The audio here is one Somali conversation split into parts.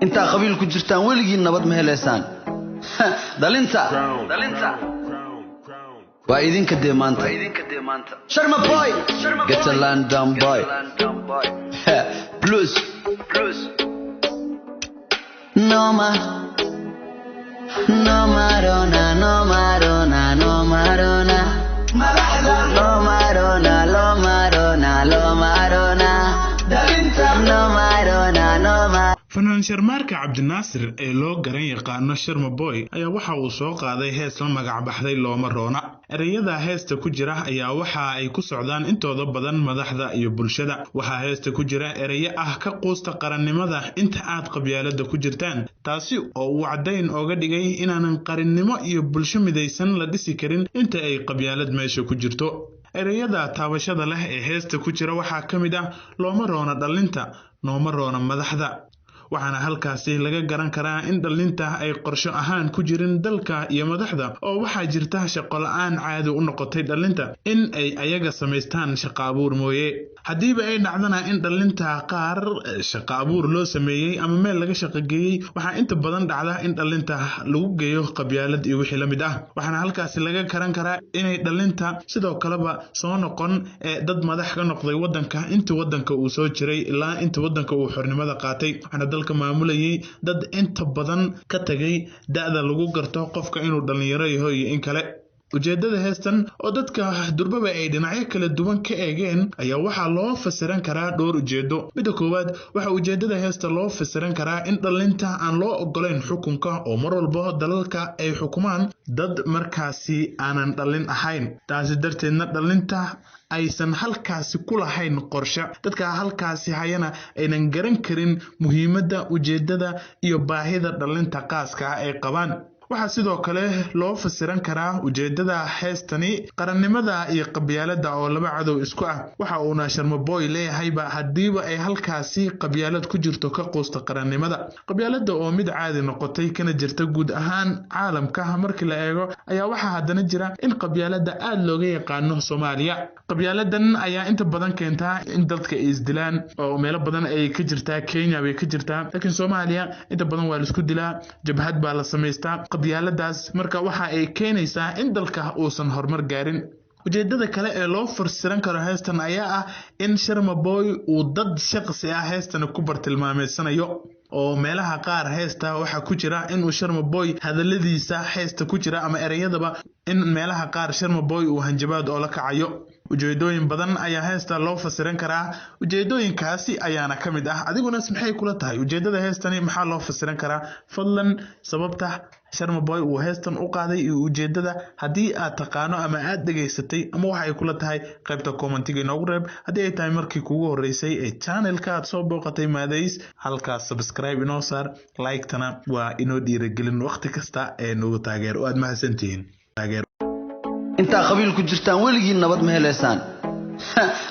انت قبيل ku jirtaan waligiin nabad ma heleysaan dalinta waa idinka deemaanta Sharma boy get a land down boy plus no marona فنان شرمارك عبد الناصر ee loo garan yaqaano Sharma Boy ayaa waxa uu soo qaaday hees la magac baxday Looma Roona ereyada heesta ku jira ayaa waxa ay ku socdaan intooda badan madaxda iyo bulshada waxa heesta ku jira ereyo ah ka quusta qarannimada inta aad qabyaalada ku jirtaan taasi oo uu cadeyn ooga dhigay inaanan qarannimo iyo bulsho midaysan la dhisi karin inta ay qabyaalad meesha ku jirto ereyada taabashada leh ee heesta ku jira waxa kamid ah looma roona dhalinta nooma roona madaxda waxaana halkaasi laga garan karaa in dhalinta ay qorsho ahaan ku jirin dalka iyo madaxda oo waxa jirta shaqo la'aan caadi u noqotay dhalinta in ay ayaga sameystaan shaqo abuur mooye hadiiba ay dhacdana in dhalinta qaar shaqo abuur loo sameeyay ama meel laga shaqeeyay waxa inta badan dhacda in dhalinta lagu geeyo qabyaalad iyo wixii la mid ah waxaana halkaasi laga garan karaa inay dhalinta sidoo kaleba soo noqon dad madax ka noqday wadanka inta wadanka uu soo jiray ilaa inta wadanka uu xornimada qaatay dalka maamulayay dad inta badan ka tagay da'da lagu garto qofka inuu dhalinyaro yahay iyo in kale ujeedada heestan oo dadka durbaba ay dhinacyo kala duwan ka eegeen ayaa waxa loo fasiran karaa dhowr ujeedo midda koowaad waxa ujeedada heesta loo fasiran karaa in dhalinta aan loo ogoleyn xukunka oo mar walba dalalka ay xukumaan dad markaasi aanan dhalin ahayn taasi darteedna dhalinta aysan halkaasi ku lahayn qorshe dadka halkaasi hayana aynan garan karin muhiimadda ujeedada iyo baahida dhalinta qaaska ay qabaan waxa sidoo kale loo fasiran karaa ujeedada heestani qarannimada iyo qabyaalada oo laba cadow isku ah waxa uu Sharma Boy leeyahay hadiiba ay halkaasi qabyaalad ku jirto ka qoosta qarannimada qabyaalada oo mid caadi noqotay kana jirta guud ahaan caalamka markii la eego ayaa waxa hadana jira in qabyaalada aad looga yaqaano Soomaaliya qabyaaladan ayaa inta badan keenta in dadka isdilaan oo meelo badan ay ka jirtaa Kenya way ka jirtaa laakiin Soomaaliya inta badan waa la isku dilaa jabhad baa la sameystaa qabyaaladaas marka waxa ay keenaysaa in dalka uusan horumar gaarin ujeedada kale ee loo fasiran karo heestan ayaa ah in Sharma Boy uu dad shaqsi ah heestan ku bartilmaameedsanayo oo meelaha qaar heesta waxa ku jira in uu Sharma Boy hadaladiisa heesta ku jira ama ereyadaba in meelaha qaar Sharma Boy uu hanjabaad oo la kacayo ujeedooyin badan ayaa heesta loo fasiran karaa ujeedooyinkaasi ayaana kamid ah adiguna maxay kula tahay ujeedada heestani maxaa loo fasiran karaa fadlan sababta Sharma Boy uu heestan u qaaday iyo ujeedada hadii aad taqaano ama aad dhageysatay ama waxa ay kula tahay qaybta commentiga inoogu reeb hadii ay tahay markii kuugu horeysay ee channelka aad soo booqatay Maadays halkaas subscribe inoo saar like tana waa inoo dhiirigelin waqti kasta ee nagu taageer oo aad mahadsantihiin taageer inta qabiil ku jirtaan waligiin nabad ma heleysaan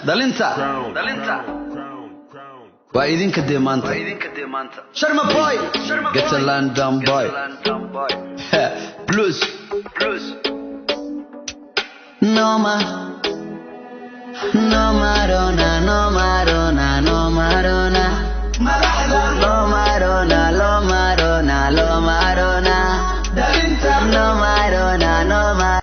dalinta waa idinka deemaanta Sharma Boy get a land down boy plus no marona